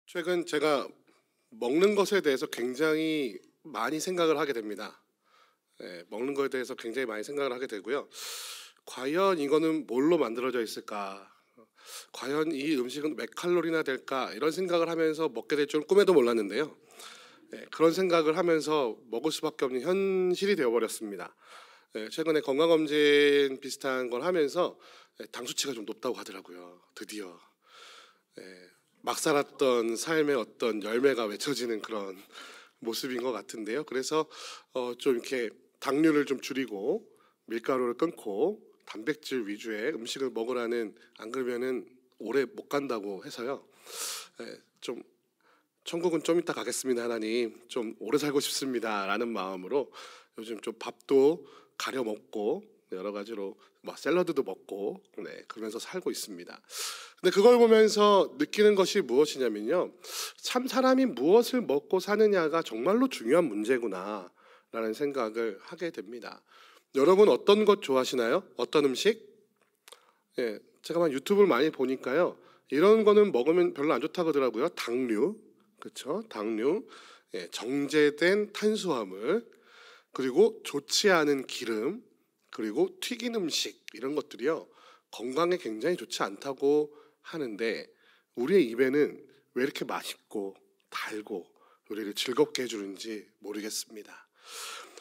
최근 제가 먹는 것에 대해서 굉장히 많이 생각을 하게 됩니다. 먹는 것에 대해서 굉장히 많이 생각을 하게 되고요. 과연 이거는 뭘로 만들어져 있을까? 과연 이 음식은 몇 칼로리나 될까? 이런 생각을 하면서 먹게 될 줄 꿈에도 몰랐는데요. 그런 생각을 하면서 먹을 수밖에 없는 현실이 되어버렸습니다. 최근에 건강검진 비슷한 걸 하면서 당 수치가 좀 높다고 하더라고요. 드디어. 막 살았던 삶의 어떤 열매가 맺혀지는 그런 모습인 것 같은데요. 그래서 좀 이렇게 당류를 좀 줄이고 밀가루를 끊고 단백질 위주의 음식을 먹으라는, 안 그러면은 오래 못 간다고 해서요. 좀 천국은 좀 이따 가겠습니다. 하나님, 좀 오래 살고 싶습니다라는 마음으로 요즘 좀 밥도 가려 먹고 여러 가지로 샐러드도 먹고 그러면서 살고 있습니다. 근데 그걸 보면서 느끼는 것이 무엇이냐면요, 참 사람이 무엇을 먹고 사느냐가 정말로 중요한 문제구나 라는 생각을 하게 됩니다. 여러분 어떤 것 좋아하시나요? 어떤 음식? 제가 유튜브를 많이 보니까요, 이런 거는 먹으면 별로 안 좋다고 하더라고요. 당류, 그렇죠? 당류, 정제된 탄수화물, 그리고 좋지 않은 기름, 그리고 튀긴 음식, 이런 것들이요 건강에 굉장히 좋지 않다고 하는데, 우리의 입에는 왜 이렇게 맛있고 달고 우리를 즐겁게 해주는지 모르겠습니다.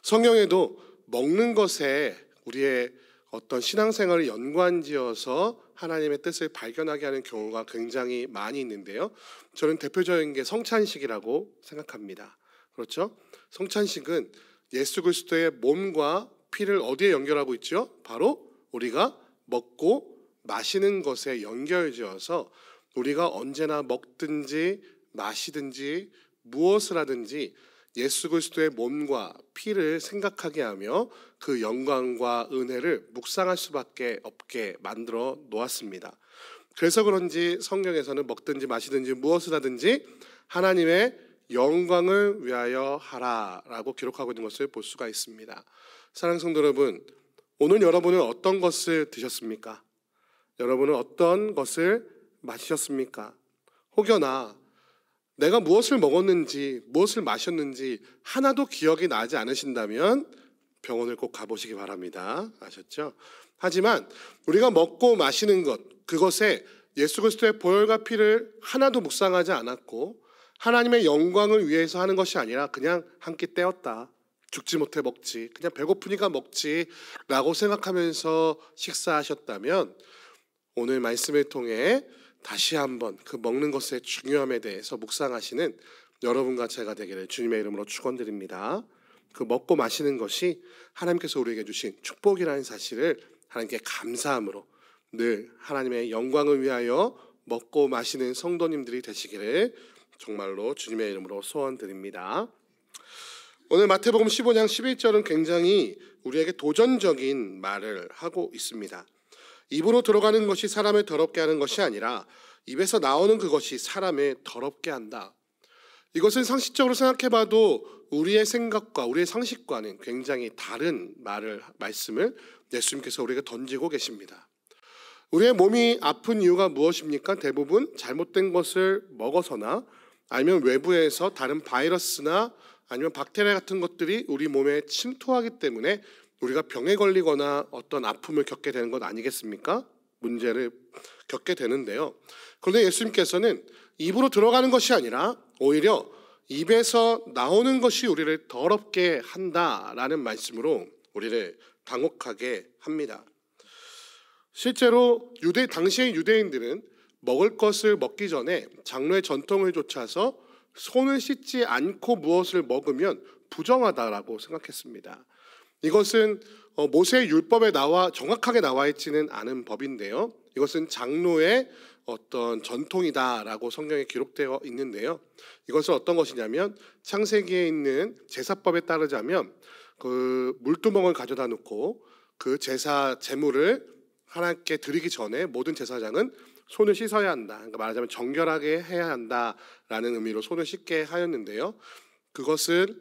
성경에도 먹는 것에 우리의 어떤 신앙생활을 연관지어서 하나님의 뜻을 발견하게 하는 경우가 굉장히 많이 있는데요, 저는 대표적인 게 성찬식이라고 생각합니다. 그렇죠? 성찬식은 예수 그리스도의 몸과 피를 어디에 연결하고 있죠? 바로 우리가 먹고 마시는 것에 연결지어서 우리가 언제나 먹든지 마시든지 무엇을 하든지 예수 그리스도의 몸과 피를 생각하게 하며 그 영광과 은혜를 묵상할 수밖에 없게 만들어 놓았습니다. 그래서 그런지 성경에서는 먹든지 마시든지 무엇을 하든지 하나님의 영광을 위하여 하라라고 기록하고 있는 것을 볼 수가 있습니다. 사랑하는 성도 여러분, 오늘 여러분은 어떤 것을 드셨습니까? 여러분은 어떤 것을 마셨습니까? 혹여나 내가 무엇을 먹었는지 무엇을 마셨는지 하나도 기억이 나지 않으신다면 병원을 꼭 가보시기 바랍니다. 아셨죠? 하지만 우리가 먹고 마시는 것, 그것에 예수 그리스도의 보혈과 피를 하나도 묵상하지 않았고 하나님의 영광을 위해서 하는 것이 아니라 그냥 한 끼 때웠다, 죽지 못해 먹지, 그냥 배고프니까 먹지 라고 생각하면서 식사하셨다면, 오늘 말씀을 통해 다시 한번 그 먹는 것의 중요함에 대해서 묵상하시는 여러분과 제가 되기를 주님의 이름으로 축원드립니다. 그 먹고 마시는 것이 하나님께서 우리에게 주신 축복이라는 사실을 하나님께 감사함으로 늘 하나님의 영광을 위하여 먹고 마시는 성도님들이 되시기를 정말로 주님의 이름으로 소원드립니다. 오늘 마태복음 15장 11절은 굉장히 우리에게 도전적인 말을 하고 있습니다. 입으로 들어가는 것이 사람을 더럽게 하는 것이 아니라 입에서 나오는 그것이 사람을 더럽게 한다. 이것은 상식적으로 생각해봐도 우리의 생각과 우리의 상식과는 굉장히 다른 말씀을 예수님께서 우리에게 던지고 계십니다. 우리의 몸이 아픈 이유가 무엇입니까? 대부분 잘못된 것을 먹어서나 아니면 외부에서 다른 바이러스나 아니면 박테리아 같은 것들이 우리 몸에 침투하기 때문에 우리가 병에 걸리거나 어떤 아픔을 겪게 되는 것 아니겠습니까? 문제를 겪게 되는데요. 그런데 예수님께서는 입으로 들어가는 것이 아니라 오히려 입에서 나오는 것이 우리를 더럽게 한다라는 말씀으로 우리를 당혹하게 합니다. 실제로 당시의 유대인들은 먹을 것을 먹기 전에 장로의 전통을 좇아서 손을 씻지 않고 무엇을 먹으면 부정하다라고 생각했습니다. 이것은 모세의 율법에 정확하게 나와 있지는 않은 법인데요, 이것은 장로의 어떤 전통이다라고 성경에 기록되어 있는데요, 이것은 어떤 것이냐면 창세기에 있는 제사법에 따르자면 그 물두멍을 가져다 놓고 그 제물을 하나님께 드리기 전에 모든 제사장은 손을 씻어야 한다, 그러니까 말하자면 정결하게 해야 한다라는 의미로 손을 씻게 하였는데요, 그것은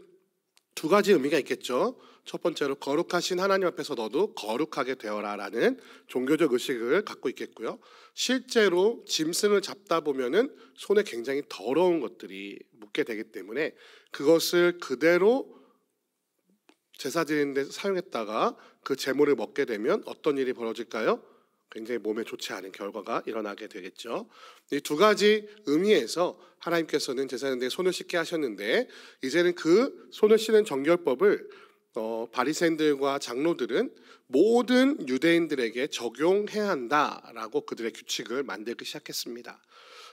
두 가지 의미가 있겠죠. 첫 번째로 거룩하신 하나님 앞에서 너도 거룩하게 되어라라는 종교적 의식을 갖고 있겠고요. 실제로 짐승을 잡다 보면은 손에 굉장히 더러운 것들이 묻게 되기 때문에 그것을 그대로 제사 드리는 데 사용했다가 그 제물을 먹게 되면 어떤 일이 벌어질까요? 굉장히 몸에 좋지 않은 결과가 일어나게 되겠죠. 이 두 가지 의미에서 하나님께서는 제사장들에게 손을 씻게 하셨는데, 이제는 그 손을 씻는 정결법을 바리새인들과 장로들은 모든 유대인들에게 적용해야 한다라고 그들의 규칙을 만들기 시작했습니다.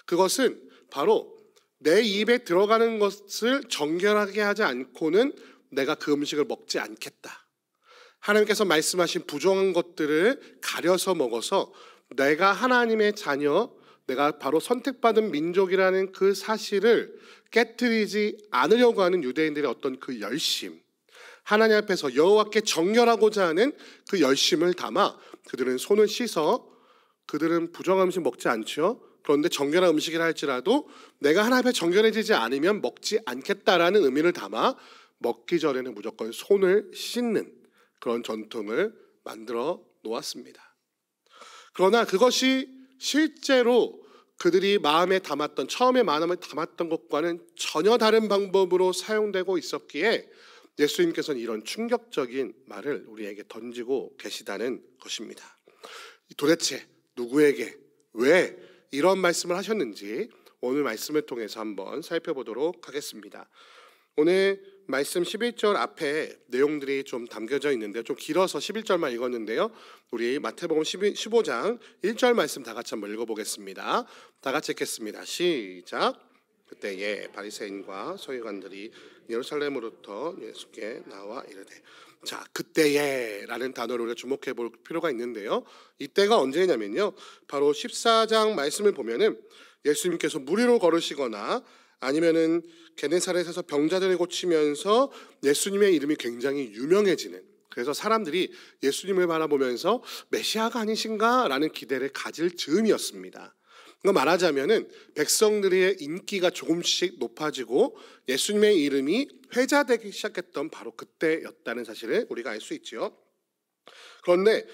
그것은 바로 내 입에 들어가는 것을 정결하게 하지 않고는 내가 그 음식을 먹지 않겠다. 하나님께서 말씀하신 부정한 것들을 가려서 먹어서 내가 하나님의 자녀, 내가 바로 선택받은 민족이라는 그 사실을 깨트리지 않으려고 하는 유대인들의 어떤 그 열심, 하나님 앞에서 여호와께 정결하고자 하는 그 열심을 담아 그들은 손을 씻어, 그들은 부정한 음식 먹지 않죠. 그런데 정결한 음식이라 할지라도 내가 하나님 앞에 정결해지지 않으면 먹지 않겠다라는 의미를 담아 먹기 전에는 무조건 손을 씻는 그런 전통을 만들어 놓았습니다. 그러나 그것이 실제로 그들이 마음에 담았던, 처음에 마음에 담았던 것과는 전혀 다른 방법으로 사용되고 있었기에 예수님께서는 이런 충격적인 말을 우리에게 던지고 계시다는 것입니다. 도대체 누구에게 왜 이런 말씀을 하셨는지 오늘 말씀을 통해서 한번 살펴보도록 하겠습니다. 오늘 말씀 11절 앞에 내용들이 좀 담겨져 있는데 좀 길어서 11절만 읽었는데요. 우리 마태복음 15장 1절 말씀 다 같이 한번 읽어보겠습니다. 다 같이 읽겠습니다. 시작. 그때에 바리새인과 서기관들이 예루살렘으로부터 예수께 나와 이르되. 자, 그때에라는 단어를 우리가 주목해 볼 필요가 있는데요. 이때가 언제냐면요, 바로 14장 말씀을 보면은 예수님께서 물 위로 걸으시거나 아니면은 게네사렛에서 병자들을 고치면서 예수님의 이름이 굉장히 유명해지는, 그래서 사람들이 예수님을 바라보면서 메시아가 아니신가 라는 기대를 가질 즈음이었습니다. 말하자면은 백성들의 인기가 조금씩 높아지고 예수님의 이름이 회자되기 시작했던 바로 그때였다는 사실을 우리가 알 수 있죠. 그런데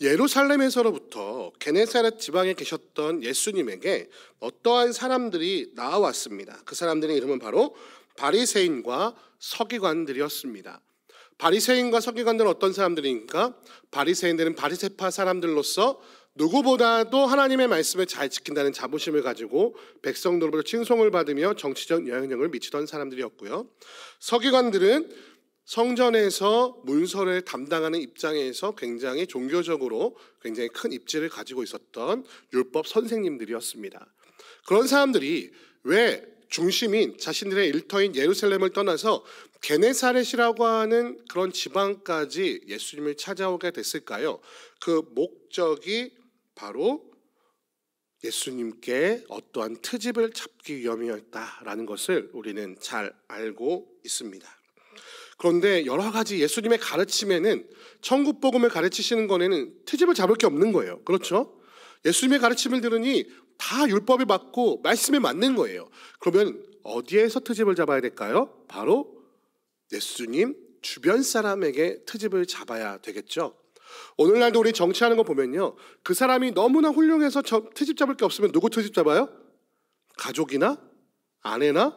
예루살렘에서로부터 게네사렛 지방에 계셨던 예수님에게 어떠한 사람들이 나와왔습니다. 그 사람들의 이름은 바로 바리새인과 서기관들이었습니다. 바리새인과 서기관들은 어떤 사람들입니까? 바리새인들은 바리새파 사람들로서 누구보다도 하나님의 말씀을 잘 지킨다는 자부심을 가지고 백성들로부터 칭송을 받으며 정치적 영향력을 미치던 사람들이었고요. 서기관들은 성전에서 문서를 담당하는 입장에서 굉장히 종교적으로 굉장히 큰 입지를 가지고 있었던 율법 선생님들이었습니다. 그런 사람들이 왜 중심인 자신들의 일터인 예루살렘을 떠나서 게네사렛이라고 하는 그런 지방까지 예수님을 찾아오게 됐을까요? 그 목적이 바로 예수님께 어떠한 트집을 잡기 위함이었다라는 것을 우리는 잘 알고 있습니다. 그런데 여러 가지 예수님의 가르침에는, 천국 복음을 가르치시는 거에는 트집을 잡을 게 없는 거예요. 그렇죠? 예수님의 가르침을 들으니 다 율법에 맞고 말씀에 맞는 거예요. 그러면 어디에서 트집을 잡아야 될까요? 바로 예수님 주변 사람에게 트집을 잡아야 되겠죠. 오늘날도 우리 정치하는 거 보면요, 그 사람이 너무나 훌륭해서 트집 잡을 게 없으면 누구 트집 잡아요? 가족이나 아내나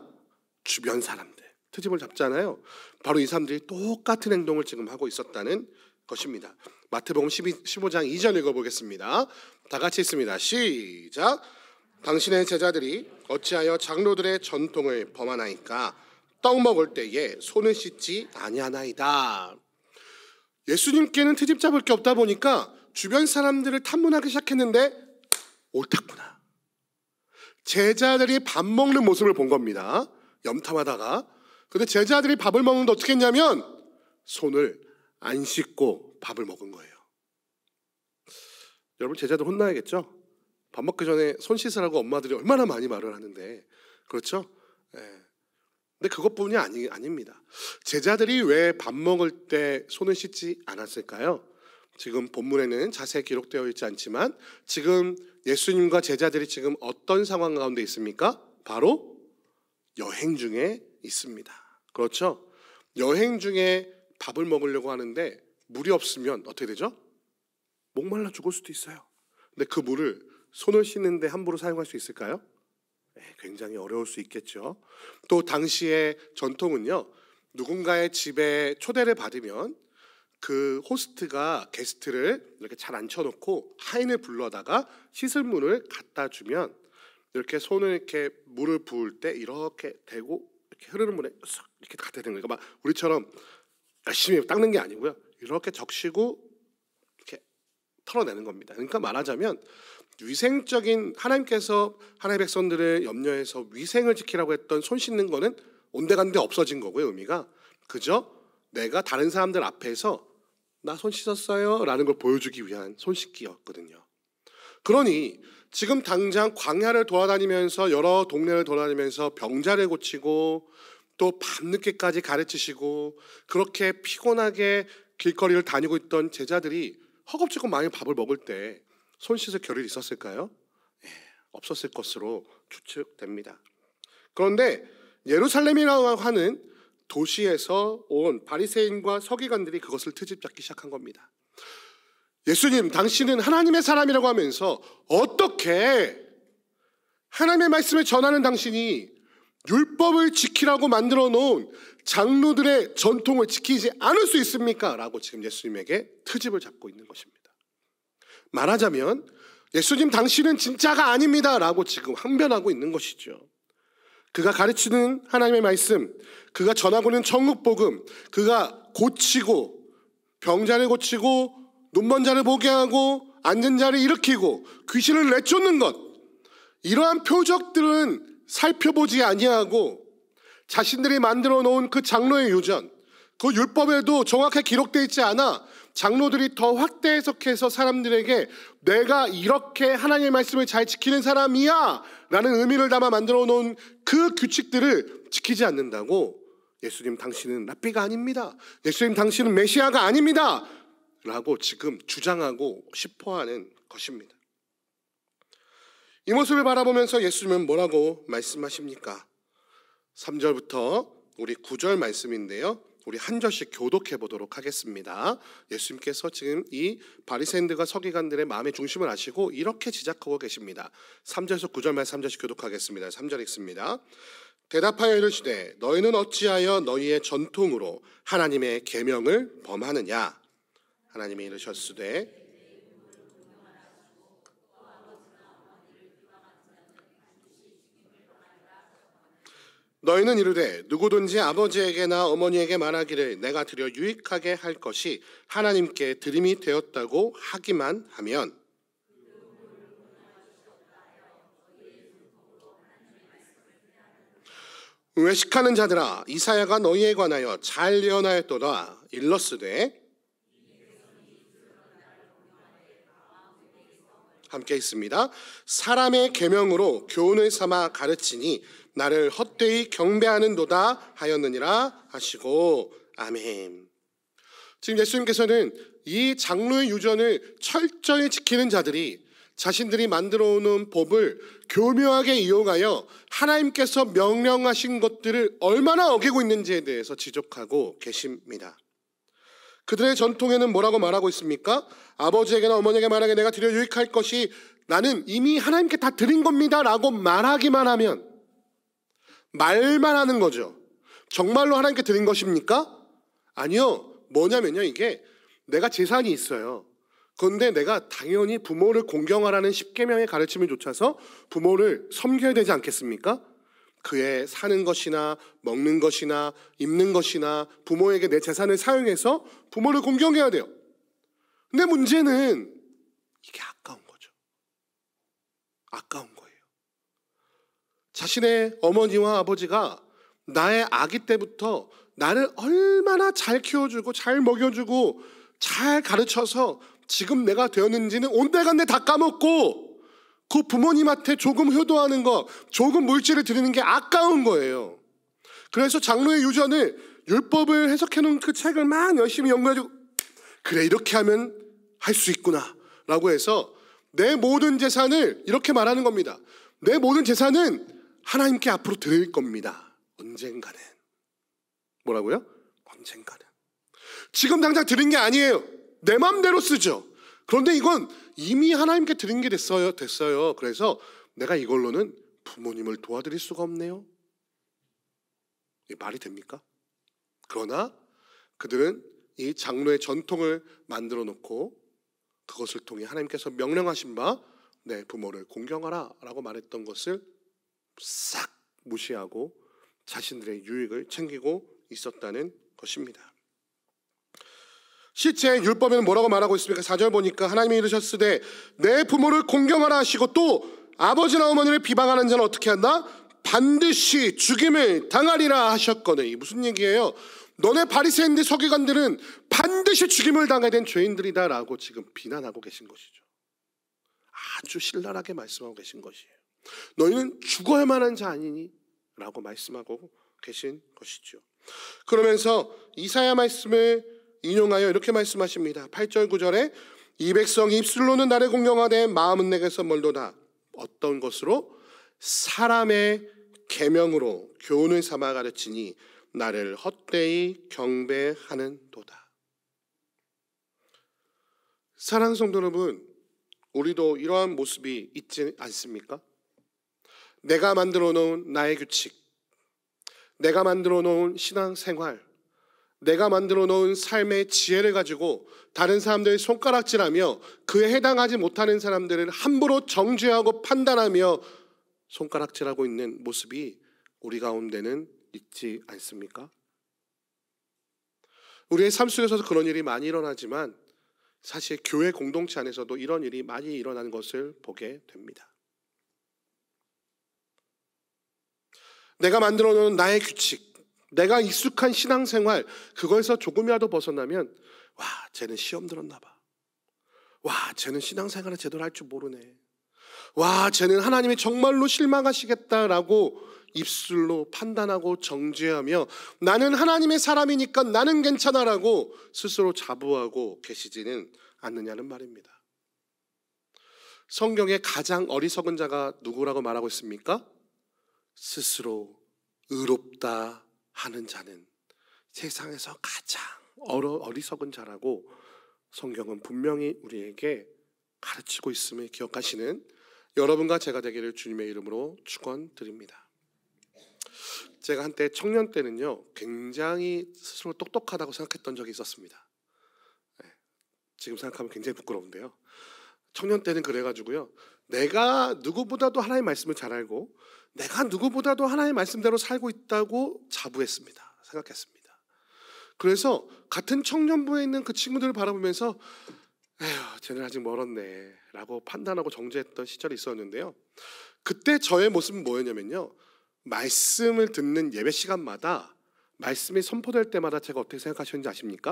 주변 사람들 트집을 잡잖아요. 바로 이 사람들이 똑같은 행동을 지금 하고 있었다는 것입니다. 마태복음 15장 2절 읽어보겠습니다. 다 같이 읽습니다. 시작. 당신의 제자들이 어찌하여 장로들의 전통을 범하나이까? 떡 먹을 때에 손을 씻지 아니하나이다. 예수님께는 트집 잡을 게 없다 보니까 주변 사람들을 탐문하기 시작했는데 옳았구나. 제자들이 밥 먹는 모습을 본 겁니다. 염탐하다가. 근데 제자들이 밥을 먹는데 어떻게 했냐면 손을 안 씻고 밥을 먹은 거예요. 여러분, 제자들 혼나야겠죠? 밥 먹기 전에 손 씻으라고 엄마들이 얼마나 많이 말을 하는데, 그렇죠? 네. 근데 그것뿐이 아닙니다. 제자들이 왜 밥 먹을 때 손을 씻지 않았을까요? 지금 본문에는 자세히 기록되어 있지 않지만 지금 예수님과 제자들이 지금 어떤 상황 가운데 있습니까? 바로 여행 중에 있습니다. 그렇죠? 여행 중에 밥을 먹으려고 하는데 물이 없으면 어떻게 되죠? 목말라 죽을 수도 있어요. 근데 그 물을 손을 씻는데 함부로 사용할 수 있을까요? 굉장히 어려울 수 있겠죠. 또 당시의 전통은요, 누군가의 집에 초대를 받으면 그 호스트가 게스트를 이렇게 잘 앉혀놓고 하인을 불러다가 씻을 물을 갖다 주면 이렇게 손을 이렇게 물을 부을 때 이렇게 대고 이렇게 흐르는 물에 이렇게 갖다 대는 거예요. 막 우리처럼 열심히 닦는 게 아니고요, 이렇게 적시고 이렇게 털어내는 겁니다. 그러니까 말하자면 위생적인, 하나님께서 하나님의 백성들을 염려해서 위생을 지키라고 했던 손 씻는 거는 온데간데 없어진 거고요. 의미가 그저 내가 다른 사람들 앞에서 나 손 씻었어요 라는 걸 보여주기 위한 손 씻기였거든요. 그러니 지금 당장 광야를 돌아다니면서 여러 동네를 돌아다니면서 병자를 고치고 또 밤늦게까지 가르치시고 그렇게 피곤하게 길거리를 다니고 있던 제자들이 허겁지겁 많이 밥을 먹을 때 손 씻을 겨를이 있었을까요? 없었을 것으로 추측됩니다. 그런데 예루살렘이라고 하는 도시에서 온 바리새인과 서기관들이 그것을 트집잡기 시작한 겁니다. 예수님, 당신은 하나님의 사람이라고 하면서 어떻게 하나님의 말씀을 전하는 당신이 율법을 지키라고 만들어 놓은 장로들의 전통을 지키지 않을 수 있습니까? 라고 지금 예수님에게 트집을 잡고 있는 것입니다. 말하자면 예수님, 당신은 진짜가 아닙니다 라고 지금 항변하고 있는 것이죠. 그가 가르치는 하나님의 말씀, 그가 전하고는 천국복음, 그가 고치고 병자를 고치고 눈먼 자를 보게 하고 앉은 자를 일으키고 귀신을 내쫓는 것, 이러한 표적들은 살펴보지 아니하고 자신들이 만들어 놓은 그 장로의 유전, 그 율법에도 정확하게 기록되어 있지 않아 장로들이 더 확대 해석해서 사람들에게 내가 이렇게 하나님의 말씀을 잘 지키는 사람이야 라는 의미를 담아 만들어 놓은 그 규칙들을 지키지 않는다고 예수님, 당신은 랍비가 아닙니다, 예수님, 당신은 메시아가 아닙니다 라고 지금 주장하고 싶어하는 것입니다. 이 모습을 바라보면서 예수님은 뭐라고 말씀하십니까? 3절부터 우리 9절 말씀인데요, 우리 한 절씩 교독해 보도록 하겠습니다. 예수님께서 지금 이 바리새인들과 서기관들의 마음의 중심을 아시고 이렇게 지적하고 계십니다. 3절에서 9절 말씀 3절씩 교독하겠습니다. 3절 읽습니다. 대답하여 이르시되 너희는 어찌하여 너희의 전통으로 하나님의 계명을 범하느냐? 하나님이 이르셨으되 너희는 이르되 누구든지 아버지에게나 어머니에게 말하기를 내가 드려 유익하게 할 것이 하나님께 드림이 되었다고 하기만 하면 외식하는 자들아, 이사야가 너희에 관하여 잘 예언하였도다. 일렀으되 함께 있습니다. 사람의 계명으로 교훈을 삼아 가르치니 나를 헛되이 경배하는도다 하였느니라 하시고. 아멘. 지금 예수님께서는 이 장로의 유전을 철저히 지키는 자들이 자신들이 만들어 오는 법을 교묘하게 이용하여 하나님께서 명령하신 것들을 얼마나 어기고 있는지에 대해서 지적하고 계십니다. 그들의 전통에는 뭐라고 말하고 있습니까? 아버지에게나 어머니에게 말하게 내가 드려 유익할 것이 나는 이미 하나님께 다 드린 겁니다 라고 말하기만 하면, 말만 하는 거죠. 정말로 하나님께 드린 것입니까? 아니요. 뭐냐면요, 이게 내가 재산이 있어요. 그런데 내가 당연히 부모를 공경하라는 10계명의 가르침을 좇아서 부모를 섬겨야 되지 않겠습니까? 그의 사는 것이나 먹는 것이나 입는 것이나 부모에게 내 재산을 사용해서 부모를 공경해야 돼요. 근데 문제는 이게 아까운 거죠. 아까운 거예요. 자신의 어머니와 아버지가 나의 아기 때부터 나를 얼마나 잘 키워주고 잘 먹여주고 잘 가르쳐서 지금 내가 되었는지는 온데간데 다 까먹고 그 부모님한테 조금 효도하는 거, 조금 물질을 드리는 게 아까운 거예요. 그래서 장로의 유전을, 율법을 해석해놓은 그 책을 막 열심히 연구해주고, 그래 이렇게 하면 할 수 있구나 라고 해서 내 모든 재산을 이렇게 말하는 겁니다. 내 모든 재산은 하나님께 앞으로 드릴 겁니다. 언젠가는. 뭐라고요? 언젠가는. 지금 당장 드린 게 아니에요. 내 마음대로 쓰죠. 그런데 이건 이미 하나님께 드린 게 됐어요. 그래서 내가 이걸로는 부모님을 도와드릴 수가 없네요. 이게 말이 됩니까? 그러나 그들은 이 장로의 전통을 만들어 놓고 그것을 통해 하나님께서 명령하신 바 내 부모를 공경하라 라고 말했던 것을 싹 무시하고 자신들의 유익을 챙기고 있었다는 것입니다. 시체 율법에는 뭐라고 말하고 있습니까? 4절 보니까 하나님이 이르셨으되 내 부모를 공경하라 하시고 또 아버지나 어머니를 비방하는 자는 어떻게 한다? 반드시 죽임을 당하리라 하셨거늘. 이 무슨 얘기예요? 너네 바리새인들 서기관들은 반드시 죽임을 당해야 된 죄인들이다 라고 지금 비난하고 계신 것이죠. 아주 신랄하게 말씀하고 계신 것이에요. 너희는 죽어야만 한 자 아니니? 라고 말씀하고 계신 것이죠. 그러면서 이사야 말씀을 인용하여 이렇게 말씀하십니다. 8절 9절에 이 백성이 입술로는 나를 공경하되 마음은 내게서 멀도다. 어떤 것으로? 사람의 계명으로 교훈을 삼아 가르치니 나를 헛되이 경배하는도다. 사랑하는 성도 여러분, 우리도 이러한 모습이 있지 않습니까? 내가 만들어 놓은 나의 규칙, 내가 만들어 놓은 신앙생활, 내가 만들어 놓은 삶의 지혜를 가지고 다른 사람들의 손가락질하며 그에 해당하지 못하는 사람들을 함부로 정죄하고 판단하며 손가락질하고 있는 모습이 우리 가운데는 있지 않습니까? 우리의 삶 속에서도 그런 일이 많이 일어나지만 사실 교회 공동체 안에서도 이런 일이 많이 일어나는 것을 보게 됩니다. 내가 만들어 놓은 나의 규칙, 내가 익숙한 신앙생활, 그거에서 조금이라도 벗어나면 와, 쟤는 시험 들었나 봐. 와, 쟤는 신앙생활을 제대로 할 줄 모르네. 와, 쟤는 하나님이 정말로 실망하시겠다라고 입술로 판단하고 정죄하며 나는 하나님의 사람이니까 나는 괜찮아라고 스스로 자부하고 계시지는 않느냐는 말입니다. 성경의 가장 어리석은 자가 누구라고 말하고 있습니까? 스스로 의롭다 하는 자는 세상에서 가장 어리석은 자라고 성경은 분명히 우리에게 가르치고 있음을 기억하시는 여러분과 제가 되기를 주님의 이름으로 축원드립니다. 제가 한때 청년 때는요 굉장히 스스로 똑똑하다고 생각했던 적이 있었습니다. 지금 생각하면 굉장히 부끄러운데요, 청년 때는 그래가지고요, 내가 누구보다도 하나님의 말씀을 잘 알고 내가 누구보다도 하나님의 말씀대로 살고 있다고 자부했습니다. 생각했습니다. 그래서 같은 청년부에 있는 그 친구들을 바라보면서 에휴, 쟤는 아직 멀었네 라고 판단하고 정죄했던 시절이 있었는데요, 그때 저의 모습은 뭐였냐면요, 말씀을 듣는 예배 시간마다 말씀이 선포될 때마다 제가 어떻게 생각하셨는지 아십니까?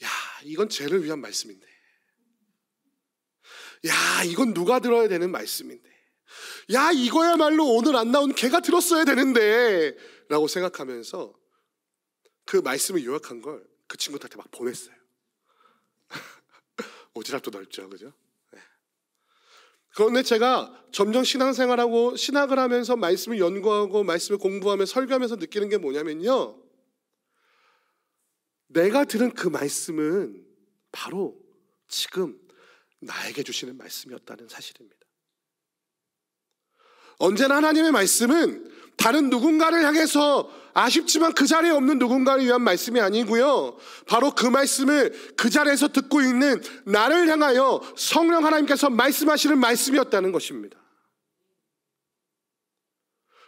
야, 이건 쟤를 위한 말씀인데, 야, 이건 누가 들어야 되는 말씀인데, 야, 이거야말로 오늘 안 나온 걔가 들었어야 되는데 라고 생각하면서 그 말씀을 요약한 걸 그 친구들한테 막 보냈어요. 오지랖도 넓죠, 그죠? 네. 그런데 제가 점점 신앙생활하고 신학을 하면서 말씀을 연구하고 말씀을 공부하며 설교하면서 느끼는 게 뭐냐면요, 내가 들은 그 말씀은 바로 지금 나에게 주시는 말씀이었다는 사실입니다. 언제나 하나님의 말씀은 다른 누군가를 향해서 아쉽지만 그 자리에 없는 누군가를 위한 말씀이 아니고요, 바로 그 말씀을 그 자리에서 듣고 있는 나를 향하여 성령 하나님께서 말씀하시는 말씀이었다는 것입니다.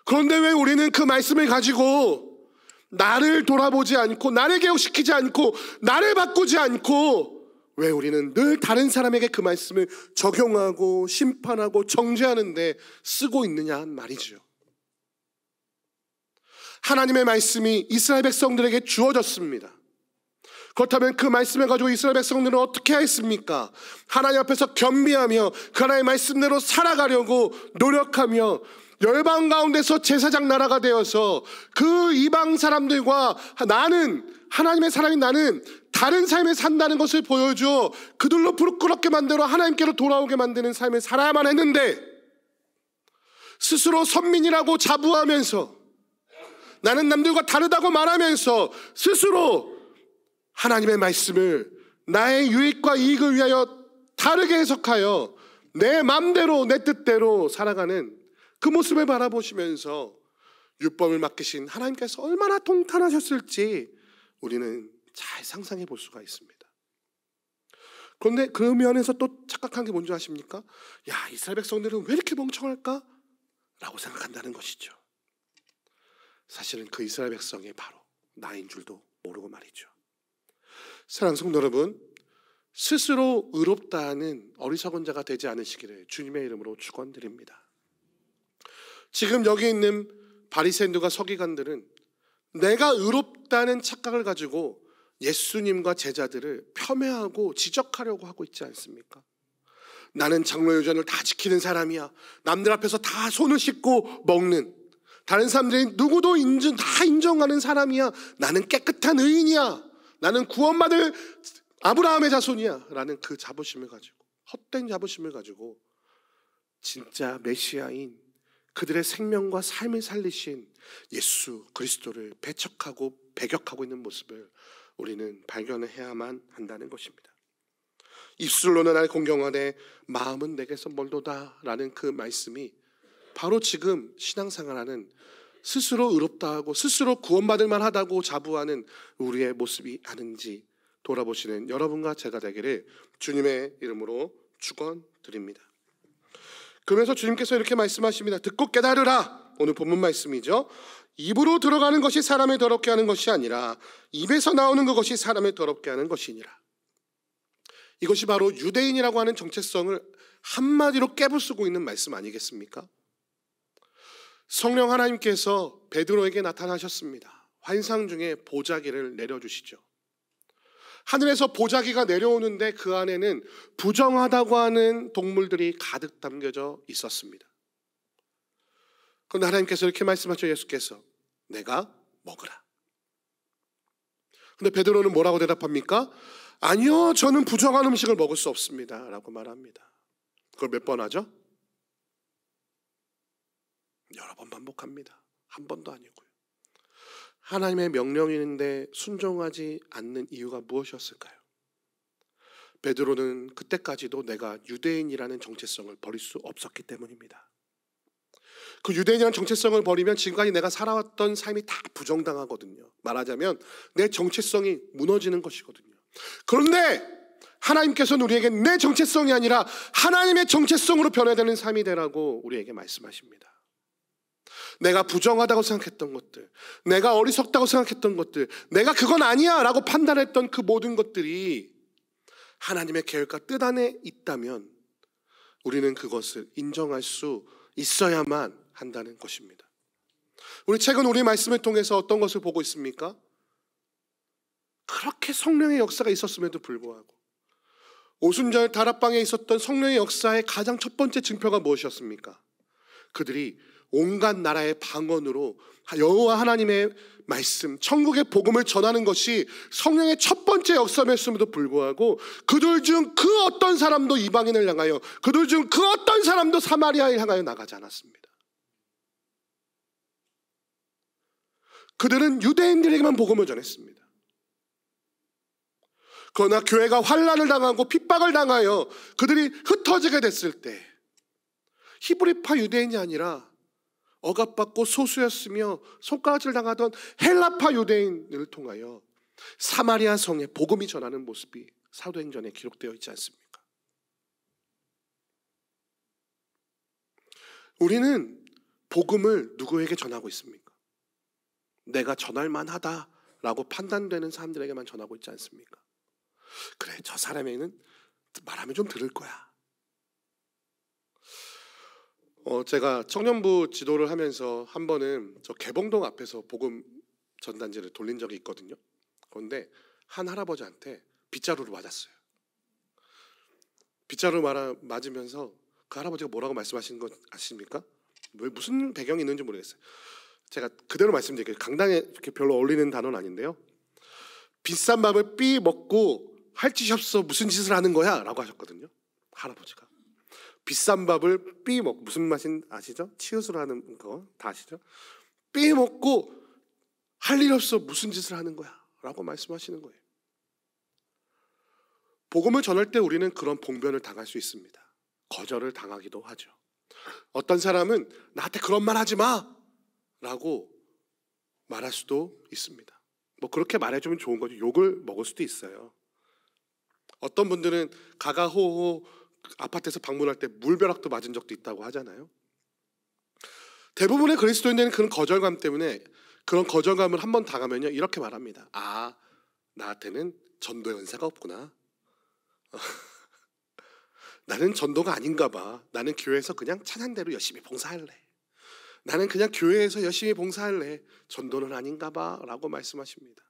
그런데 왜 우리는 그 말씀을 가지고 나를 돌아보지 않고 나를 개혁시키지 않고 나를 바꾸지 않고 왜 우리는 늘 다른 사람에게 그 말씀을 적용하고 심판하고 정죄하는데 쓰고 있느냐 말이죠. 하나님의 말씀이 이스라엘 백성들에게 주어졌습니다. 그렇다면 그 말씀을 가지고 이스라엘 백성들은 어떻게 했습니까? 하나님 앞에서 겸비하며 그 하나님의 말씀대로 살아가려고 노력하며 열방 가운데서 제사장 나라가 되어서 그 이방 사람들과 나는 하나님의 사람인 나는 다른 삶을 산다는 것을 보여줘 그들로 부끄럽게 만들어 하나님께로 돌아오게 만드는 삶을 살아야만 했는데, 스스로 선민이라고 자부하면서 나는 남들과 다르다고 말하면서 스스로 하나님의 말씀을 나의 유익과 이익을 위하여 다르게 해석하여 내 맘대로 내 뜻대로 살아가는 그 모습을 바라보시면서 율법을 맡기신 하나님께서 얼마나 통탄하셨을지 우리는 잘 상상해 볼 수가 있습니다. 그런데 그 면에서 또 착각한 게 뭔지 아십니까? 야, 이스라엘 백성들은 왜 이렇게 멍청할까? 라고 생각한다는 것이죠. 사실은 그 이스라엘 백성이 바로 나인 줄도 모르고 말이죠. 사랑하는 성도 여러분, 스스로 의롭다는 어리석은 자가 되지 않으시기를 주님의 이름으로 축원드립니다. 지금 여기 있는 바리새인들과 서기관들은 내가 의롭다는 착각을 가지고 예수님과 제자들을 폄훼하고 지적하려고 하고 있지 않습니까? 나는 장로유전을 다 지키는 사람이야. 남들 앞에서 다 손을 씻고 먹는, 다른 사람들이 누구도 다 인정하는 사람이야. 나는 깨끗한 의인이야. 나는 구원받을 아브라함의 자손이야. 라는 그 자부심을 가지고, 헛된 자부심을 가지고 진짜 메시아인 그들의 생명과 삶을 살리신 예수 그리스도를 배척하고 배격하고 있는 모습을 우리는 발견해야만 한다는 것입니다. 입술로는 날 공경하되 마음은 내게서 멀도다 라는 그 말씀이 바로 지금 신앙생활하는 스스로 의롭다 하고 스스로 구원받을 만하다고 자부하는 우리의 모습이 아닌지 돌아보시는 여러분과 제가 되기를 주님의 이름으로 축원드립니다. 그러면서 주님께서 이렇게 말씀하십니다. 듣고 깨달으라. 오늘 본문 말씀이죠. 입으로 들어가는 것이 사람을 더럽게 하는 것이 아니라 입에서 나오는 그것이 사람을 더럽게 하는 것이니라. 이것이 바로 유대인이라고 하는 정체성을 한마디로 깨부수고 있는 말씀 아니겠습니까? 성령 하나님께서 베드로에게 나타나셨습니다. 환상 중에 보자기를 내려주시죠. 하늘에서 보자기가 내려오는데 그 안에는 부정하다고 하는 동물들이 가득 담겨져 있었습니다. 그런데 하나님께서 이렇게 말씀하셨죠. 예수께서 내가 먹으라. 그런데 베드로는 뭐라고 대답합니까? 아니요, 저는 부정한 음식을 먹을 수 없습니다 라고 말합니다. 그걸 몇 번 하죠? 여러 번 반복합니다. 한 번도 아니고요. 하나님의 명령인데 순종하지 않는 이유가 무엇이었을까요? 베드로는 그때까지도 내가 유대인이라는 정체성을 버릴 수 없었기 때문입니다. 그 유대인이라는 정체성을 버리면 지금까지 내가 살아왔던 삶이 다 부정당하거든요. 말하자면 내 정체성이 무너지는 것이거든요. 그런데 하나님께서는 우리에게 내 정체성이 아니라 하나님의 정체성으로 변화되는 삶이 되라고 우리에게 말씀하십니다. 내가 부정하다고 생각했던 것들, 내가 어리석다고 생각했던 것들, 내가 그건 아니야 라고 판단했던 그 모든 것들이 하나님의 계획과 뜻 안에 있다면 우리는 그것을 인정할 수 있어야만 한다는 것입니다. 우리 최근 우리 말씀을 통해서 어떤 것을 보고 있습니까? 그렇게 성령의 역사가 있었음에도 불구하고 오순절 다락방에 있었던 성령의 역사의 가장 첫 번째 증표가 무엇이었습니까? 그들이 온갖 나라의 방언으로 여호와 하나님의 말씀, 천국의 복음을 전하는 것이 성령의 첫 번째 역사였음에도 불구하고 그들 중 그 어떤 사람도 이방인을 향하여, 그들 중 그 어떤 사람도 사마리아를 향하여 나가지 않았습니다. 그들은 유대인들에게만 복음을 전했습니다. 그러나 교회가 환난을 당하고 핍박을 당하여 그들이 흩어지게 됐을 때 히브리파 유대인이 아니라 억압받고 소수였으며 손가락질 당하던 헬라파 유대인을 통하여 사마리아 성에 복음이 전하는 모습이 사도행전에 기록되어 있지 않습니까? 우리는 복음을 누구에게 전하고 있습니까? 내가 전할 만하다라고 판단되는 사람들에게만 전하고 있지 않습니까? 그래, 저 사람에게는 말하면 좀 들을 거야. 제가 청년부 지도를 하면서 한 번은 저 개봉동 앞에서 복음 전단지를 돌린 적이 있거든요. 그런데 한 할아버지한테 빗자루를 맞았어요. 빗자루 맞으면서 그 할아버지가 뭐라고 말씀하시는 거 아십니까? 왜 무슨 배경이 있는지 모르겠어요. 제가 그대로 말씀드릴게요. 강당에 이렇게 별로 어울리는 단어는 아닌데요. 비싼 밥을 삐 먹고 할 짓이 없어 무슨 짓을 하는 거야? 라고 하셨거든요. 할아버지가. 비싼 밥을 삐 먹고, 무슨 맛인 아시죠? 치읓으로 하는 거 다 아시죠? 삐 먹고 할 일 없어 무슨 짓을 하는 거야? 라고 말씀하시는 거예요. 복음을 전할 때 우리는 그런 봉변을 당할 수 있습니다. 거절을 당하기도 하죠. 어떤 사람은 나한테 그런 말 하지 마! 라고 말할 수도 있습니다. 뭐 그렇게 말해주면 좋은 거죠. 욕을 먹을 수도 있어요. 어떤 분들은 가가호호 아파트에서 방문할 때 물벼락도 맞은 적도 있다고 하잖아요. 대부분의 그리스도인들은 그런 거절감 때문에, 그런 거절감을 한번 당하면요 이렇게 말합니다. 아, 나한테는 전도 연사가 없구나. 나는 전도가 아닌가 봐. 나는 교회에서 그냥 찬양대로 열심히 봉사할래. 나는 그냥 교회에서 열심히 봉사할래. 전도는 아닌가 봐 라고 말씀하십니다.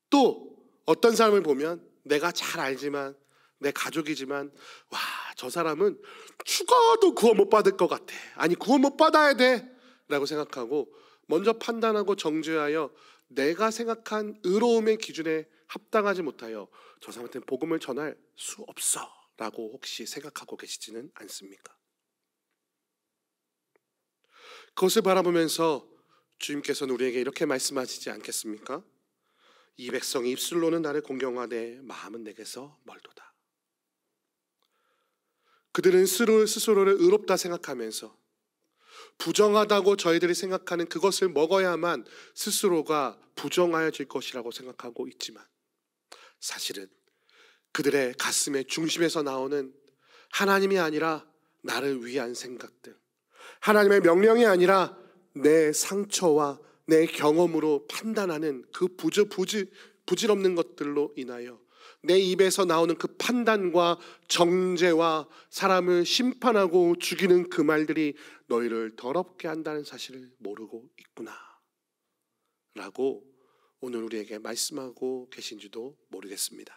또 어떤 사람을 보면 내가 잘 알지만, 내 가족이지만, 와, 저 사람은 죽어도 구원 못 받을 것 같아. 아니, 구원 못 받아야 돼 라고 생각하고 먼저 판단하고 정죄하여 내가 생각한 의로움의 기준에 합당하지 못하여 저 사람한테는 복음을 전할 수 없어 라고 혹시 생각하고 계시지는 않습니까? 그것을 바라보면서 주님께서는 우리에게 이렇게 말씀하시지 않겠습니까? 이 백성이 입술로는 나를 공경하되 마음은 내게서 멀도다. 그들은 스스로를 의롭다 생각하면서 부정하다고 저희들이 생각하는 그것을 먹어야만 스스로가 부정하여질 것이라고 생각하고 있지만, 사실은 그들의 가슴의 중심에서 나오는 하나님이 아니라 나를 위한 생각들, 하나님의 명령이 아니라 내 상처와 내 경험으로 판단하는 그 부질없는 것들로 인하여 내 입에서 나오는 그 판단과 정죄와 사람을 심판하고 죽이는 그 말들이 너희를 더럽게 한다는 사실을 모르고 있구나 라고 오늘 우리에게 말씀하고 계신지도 모르겠습니다.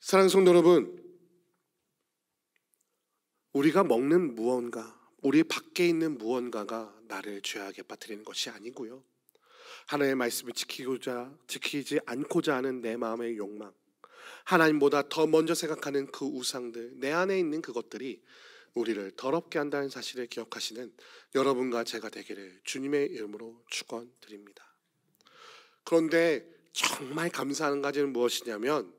사랑하는 성도 여러분, 우리가 먹는 무언가, 우리 밖에 있는 무언가가 나를 죄악에 빠뜨리는 것이 아니고요, 하나님의 말씀을 지키지 않고자 하는 내 마음의 욕망, 하나님보다 더 먼저 생각하는 그 우상들, 내 안에 있는 그것들이 우리를 더럽게 한다는 사실을 기억하시는 여러분과 제가 되기를 주님의 이름으로 축원드립니다. 그런데 정말 감사한 가지는 무엇이냐면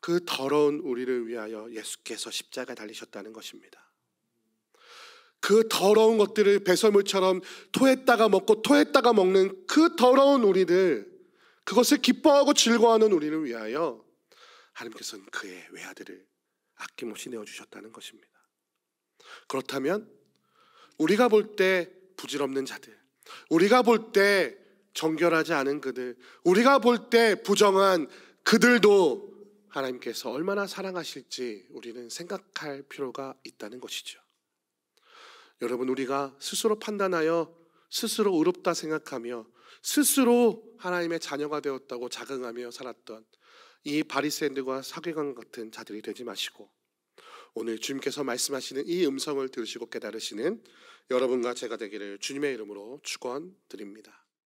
그 더러운 우리를 위하여 예수께서 십자가에 달리셨다는 것입니다. 그 더러운 것들을 배설물처럼 토했다가 먹고 토했다가 먹는 그 더러운 우리들, 그것을 기뻐하고 즐거워하는 우리를 위하여 하나님께서는 그의 외아들을 아낌없이 내어주셨다는 것입니다. 그렇다면 우리가 볼 때 부질없는 자들, 우리가 볼 때 정결하지 않은 그들, 우리가 볼 때 부정한 그들도 하나님께서 얼마나 사랑하실지 우리는 생각할 필요가 있다는 것이죠. 여러분, 우리가 스스로 판단하여 스스로 의롭다 생각하며 스스로 하나님의 자녀가 되었다고 자긍하며 살았던 이 바리새인들과 서기관 같은 자들이 되지 마시고, 오늘 주님께서 말씀하시는 이 음성을 들으시고 깨달으시는 여러분과 제가 되기를 주님의 이름으로 축원드립니다.